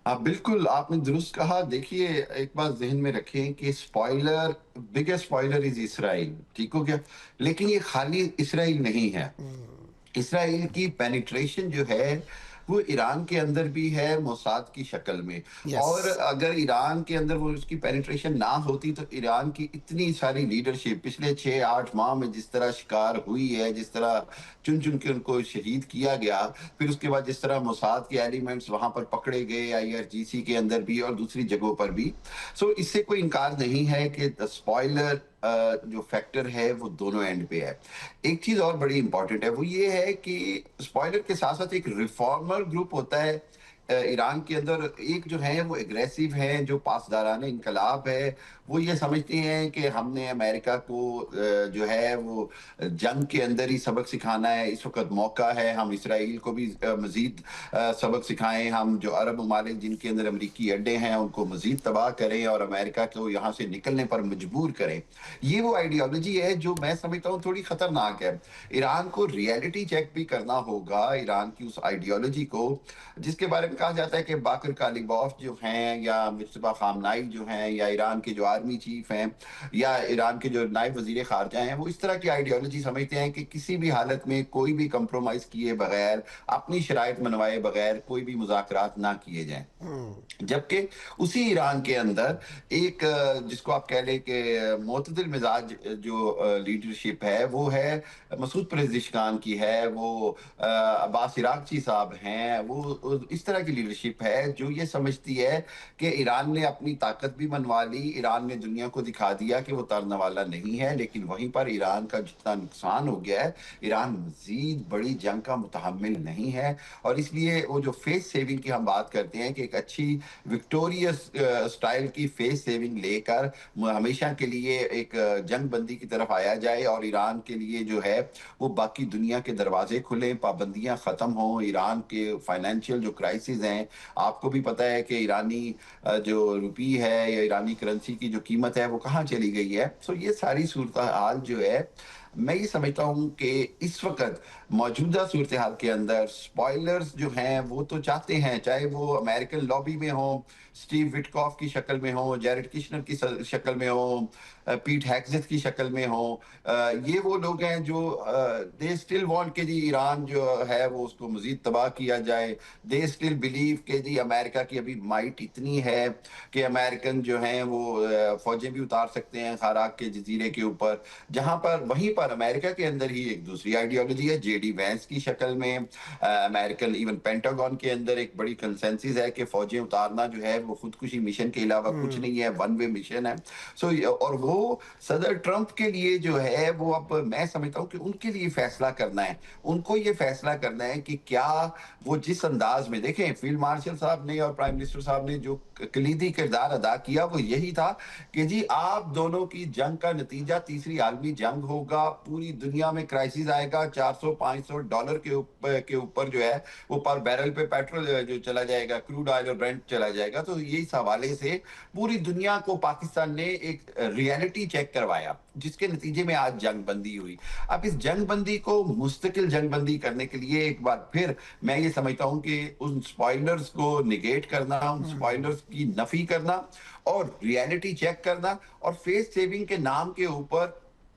हाँ, बिल्कुल, आपने दुरुस्त कहा। देखिए, एक बात ज़हन में रखें कि spoiler biggest spoiler is Israel, ठीक हो गया? लेकिन ये खाली इसराइल नहीं है। हुँ, इसराइल की पेनिट्रेशन जो है, वो ईरान के अंदर भी है मोसाद की शक्ल में। यस। और अगर ईरान के अंदर वो उसकी पेनिट्रेशन ना होती तो ईरान की इतनी सारी लीडरशिप पिछले 6-8 माह में जिस तरह शिकार हुई है, जिस तरह चुन-चुन के उनको शहीद किया गया, फिर उसके बाद जिस तरह मोसाद के एलिमेंट्स वहाँ पर पकड़े गए आईआरजीसी के अंदर भी और दूसरी जगहों पर भी। सो इससे कोई इनकार नहीं है कि द स्पॉइलर जो फैक्टर है वो दोनों एंड पे है। एक चीज़ और बड़ी इम्पोर्टेंट है, वो ये है कि स्पॉइलर के साथ-साथ एक रिफॉर्मर ग्रुप होता है ईरान के अंदर। एक जो है वो एग्रेसिव हैं, जो पासदाराने इंकलाब है, वो ये समझते हैं कि हमने अमेरिका को जो है वो जंग के अंदर ही सबक सिखाना है, इस वक़्त मौका है, हम इसराइल को भी मज़ीद सबक सिखाएँ, हम जो अरब ममालिक जिनके अंदर अमरीकी अड्डे हैं, उनको मज़ीद तबाह करें और अमेरिका को यहाँ से निकलने पर मजबूर करें। ये वो आइडियोलॉजी है जो मैं समझता हूँ थोड़ी खतरनाक है। ईरान को रियलिटी चेक भी करना होगा, ईरान की उस आइडियोलॉजी को, जिसके बारे में कहा जाता है कि बाकर कालिबॉफ जो हैं या मुज्तबा खामनाई जो हैं या ईरान के जो आर्मी चीफ हैं या ईरान के जो नायब वज़ीर ख़ारजा हैं, वो इस तरह की आइडियोलॉजी समझते हैं कि किसी भी हालत में कोई भी कंप्रोमाइज़ किए बगैर, अपनी शराइत मनवाए बगैर कोई भी मुज़ाकरात ना किए जाएँ। हुँ, जबकि उसी ईरान के अंदर एक जिसको आप कह लें कि मोतदिल मिजाज जो लीडरशिप है वो है मसूद पेज़ेश्कियान की है, वो अब्बास इरागची साहब हैं, वो इस तरह की लीडरशिप है जो ये समझती है कि ईरान ने अपनी ताकत भी मनवा ली, ईरान ने दुनिया को दिखा दिया कि वो तड़ने वाला नहीं है, लेकिन वहीं पर ईरान का जितना नुकसान हो गया है, ईरान मज़ीद बड़ी जंग का मुतहम्मिल नहीं है। और इसलिए वो जो फेस सेविंग की हम बात करते हैं कि एक अच्छी विक्टोरियस स्टाइल की फेस सेविंग लेकर हमेशा के लिए एक जंग बंदी की तरफ आया जाए और ईरान के लिए जो है वो बाकी दुनिया के दरवाजे खुलें, पाबंदियां खत्म हों, ईरान के फाइनेंशियल जो क्राइसिस हैं, आपको भी पता है कि ईरानी जो रुपी है या ईरानी करेंसी की जो कीमत है वो कहाँ चली गई है। सो ये सारी सूरत हाल जो है, मैं ये समझता हूँ कि इस वक्त मौजूदा सूरत हाल के अंदर स्पॉयलर्स जो हैं वो तो चाहते हैं, चाहे वो अमेरिकन लॉबी में हो, स्टीव विटकॉफ की शक्ल में हो, जैरेड किशनर की शक्ल में हो, पीट हैग्सेथ की शक्ल में हो। ये वो लोग हैं जो दे स्टिल वांट कि जी ईरान जो है वो उसको मजीद तबाह किया जाए। दे स्टिल बिलीव कि जी अमेरिका की अभी माइट इतनी है कि अमेरिकन जो हैं वो फौजें भी उतार सकते हैं खाराक के जजीरे के ऊपर। जहां पर वहीं पर अमेरिका के अंदर ही एक दूसरी आइडियोलॉजी है जेडी वैंस की शक्ल में। अमेरिकन इवन पेंटागन के अंदर एक बड़ी कंसेंसस है कि फौजें उतारना जो है वो खुदकुशी मिशन के अलावा कुछ हुँ, नहीं है, वन वे मिशन है। सो और वो सदर ट्रंप के लिए जो है वो अब मैं समझता हूँ कि उनके लिए फैसला करना है। उनको ये फैसला करना है कि क्या वो जिस अंदाज में देखें फील्ड मार्शल साहब ने और प्राइम मिनिस्टर साहब ने जो कलीदी किरदार अदा किया वो यही था कि जी आप दोनों की जंग का नतीजा तीसरी आलमी जंग होगा, पूरी दुनिया में क्राइसिस आएगा, 400-500 डॉलर के ऊपर जो है वो पर बैरल पे पेट्रोल जो चला जाएगा, क्रूड ऑयल और ब्रेंट चला जाएगा। तो ये इस हवाले से पूरी दुनिया को पाकिस्तान ने एक रियलिटी चेक करवाया, जिसके नतीजे में आज जंग बंदी हुई। अब इस जंग बंदी को मुस्तकिल जंग बंदी करने के लिए एक बार फिर मैं ये समझता हूँ कि उन स्पॉइलर्स को निगेट करना, उन हुँ, स्पॉइलर्स की नफी करना और रियलिटी चेक करना और फेस सेविंग के नाम के ऊपर